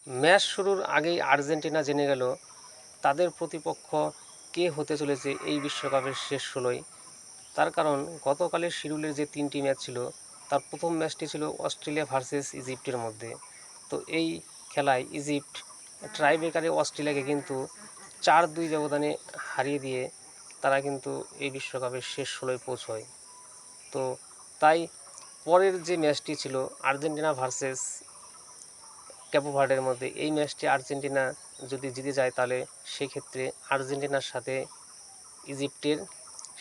Match শুরুর আগেই Argentina জেনে গেল তাদের প্রতিপক্ষ কে হতে চলেছে এই বিশ্বকাপের শেষ ১৬য়। তার কারণ গতকালের শিডিউলের যে ৩টি ম্যাচ ছিল তার প্রথম ম্যাচটি ছিল অস্ট্রেলিয়া ভার্সেস ইজিপ্টের মধ্যে। তো এই খেলায় ইজিপ্ট ট্রাইব্রেকারে অস্ট্রেলিয়াকে কিন্তু ৪-২ ব্যবধানে হারিয়ে দিয়ে তারা কিন্তু এই বিশ্বকাপের শেষ ১৬য় পৌঁছয়। তো তাই পরের যে ম্যাচটি ছিল আর্জেন্টিনা ভার্সেস ক্যাপো ভার্ডের মধ্যে, এই ম্যাচটি আর্জেন্টিনা যদি জিতে যায় তাহলে সেক্ষেত্রে আর্জেন্টিনার সাথে ইজিপ্টের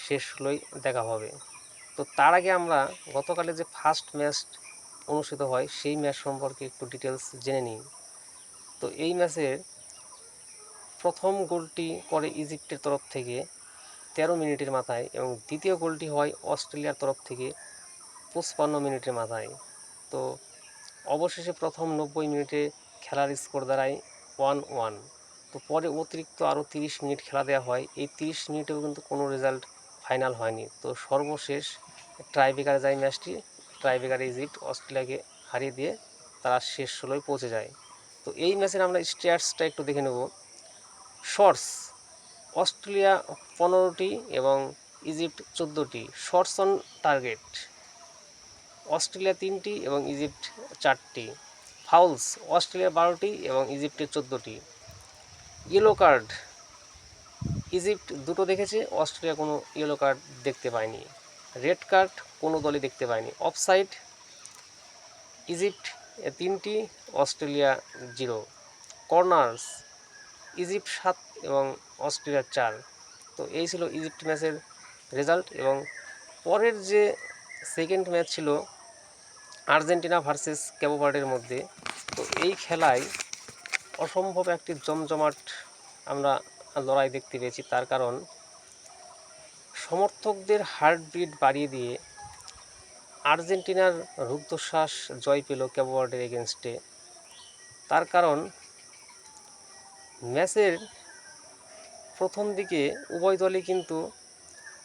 শেষ ১৬য় দেখা হবে। তো তার আগে আমরা গতকালে যে ফার্স্ট ম্যাচ অনুষ্ঠিত হয় সেই ম্যাচ সম্পর্কে একটু ডিটেলস জেনে নিই। তো এই ম্যাচের প্রথম গোলটি করে ইজিপ্টের তরফ থেকে ১৩ মিনিটের মাথায় এবং দ্বিতীয় গোলটি হয় অস্ট্রেলিয়ার তরফ থেকে ৫৫ মিনিটের মাথায়। তো অবশেষে প্রথম ৯০ মিনিটে খেলার স্কোর দাঁড়ায় ১-১। তো পরে অতিরিক্ত আরও ৩০ মিনিট খেলা দেওয়া হয়। এই ৩০ মিনিটেও কিন্তু কোনো রেজাল্ট ফাইনাল হয়নি। তো সর্বশেষ ট্রাইব্রেকারে যায় ম্যাচটি। ট্রাইব্রেকারে ইজিপ্ট অস্ট্রেলিয়াকে হারিয়ে দিয়ে তারা শেষ ১৬য় পৌঁছে যায়। তো এই ম্যাচের আমরা স্ট্যাটসটা একটু দেখে নেব। শটস অস্ট্রেলিয়া ১৫টি এবং ইজিপ্ট ১৪টি। শটস অন টার্গেট অস্ট্রেলিয়া ৩টি এবং ইজিপ্ট ৪টি। ফাউলস অস্ট্রেলিয়া ১২টি এবং ইজিপ্টের ১৪টি। ইয়েলো কার্ড ইজিপ্ট দুটো দেখেছে, অস্ট্রেলিয়া কোনো ইয়েলো কার্ড দেখতে পায়নি। রেড কার্ড কোনো দলই দেখতে পায়নি। অফসাইড ইজিপ্ট ৩টি, অস্ট্রেলিয়া 0। কর্নার্স ইজিপ্ট ৭ এবং অস্ট্রেলিয়া ৪। তো এই ছিল ইজিপ্ট ম্যাচের রেজাল্ট। এবং পরের যে সেকেন্ড ম্যাচ ছিল আর্জেন্টিনা ভার্সেস ক্যাপো ভার্ডের মধ্যে। তো এই খেলায় অসম্ভব একটি জমজমাট আমরা লড়াই দেখতে পেয়েছি। তার কারণ সমর্থকদের হার্টবিট বাড়িয়ে দিয়ে আর্জেন্টিনার রুদ্ধশ্বাস জয় পেল ক্যাপো ভার্ডের এগেনস্টে। তার কারণ ম্যাচের প্রথম দিকে উভয় দলই কিন্তু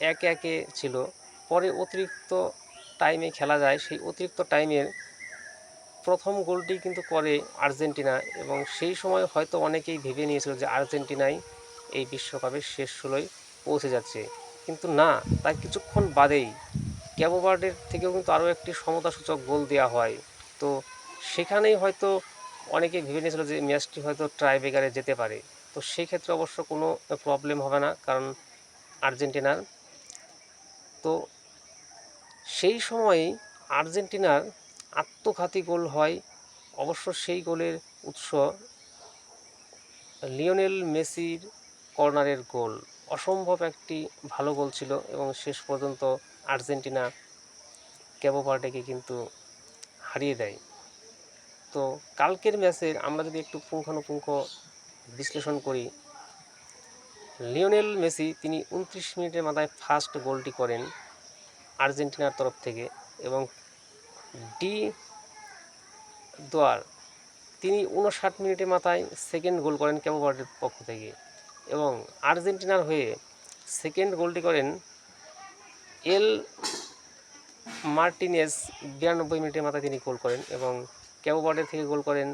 ১-১ ছিল। পরে অতিরিক্ত টাইমে খেলা যায়, সেই অতিরিক্ত টাইমের প্রথম গোলটি কিন্তু করে আর্জেন্টিনা এবং সেই সময় হয়তো অনেকেই ভেবে নিয়েছিল যে আর্জেন্টিনাই এই বিশ্বকাপের শেষ ১৬য় পৌঁছে যাচ্ছে। কিন্তু না, তার কিছুক্ষণ বাদেই ক্যাপো ভার্ডের থেকেও কিন্তু আরও একটি সমতাসূচক গোল দেওয়া হয়। তো সেখানেই হয়তো অনেকেই ভেবে নিয়েছিল যে ম্যাচটি হয়তো ট্রাইব্রেকারে যেতে পারে। তো সেক্ষেত্রে অবশ্য কোনো প্রবলেম হবে না, কারণ আর্জেন্টিনার। তো সেই সময়েই আর্জেন্টিনার আত্মঘাতী গোল হয়। অবশ্য সেই গোলের উৎস লিওনেল মেসির কর্নারের গোল। অসম্ভব একটি ভালো গোল ছিল এবং শেষ পর্যন্ত আর্জেন্টিনা ক্যাপো ভার্ডেকে কিন্তু হারিয়ে দেয়। তো কালকের ম্যাচের আমরা যদি একটু পুঙ্খানুপুঙ্খ বিশ্লেষণ করি, লিওনেল মেসি তিনি ২৯ মিনিটের মাথায় ফার্স্ট গোলটি করেন আর্জেন্টিনার তরফ থেকে এবং ডি দোয়ার তিনি ৫৯ মিনিটের মাথায় সেকেন্ড গোল করেন ক্যাপো ভার্ডের পক্ষ থেকে এবং আর্জেন্টিনার হয়ে সেকেন্ড গোলটি করেন এল মার্টিনেজ ৯২ মিনিটের মাথায় তিনি গোল করেন এবং ক্যাপো ভার্ডের থেকে গোল করেন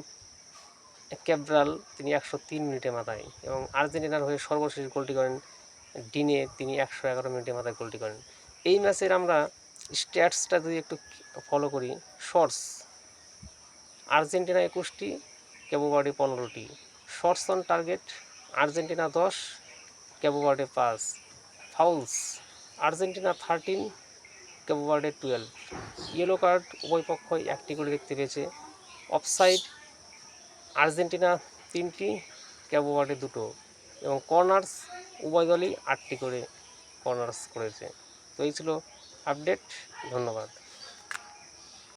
ক্যাব্রাল তিনি ১০৩ মিনিটের মাথায় এবং আর্জেন্টিনার হয়ে সর্বশেষ গোলটি করেন ডিনে, তিনি ১১১ মিনিটের মাথায় গোলটি করেন। এই ম্যাচের আমরা স্ট্যাটসটা যদি একটু ফলো করি, শটস আর্জেন্টিনা ২১টি, ক্যাপো ভার্ডে ১৫টি। Shots on target Argentina ১০, Cape Verde ৫। Fouls Argentina 13, Cape Verde 12। Yellow card উভয় পক্ষই একটি করে দেখতে পেয়েছে। অফসাইড আর্জেন্টিনা ৩টি, ক্যাপো ভার্ডে 2টো এবং কর্নার্স উভয় দলই 8টি করে কর্নার্স করেছে। তো এই ছিল আপডেট। ধন্যবাদ।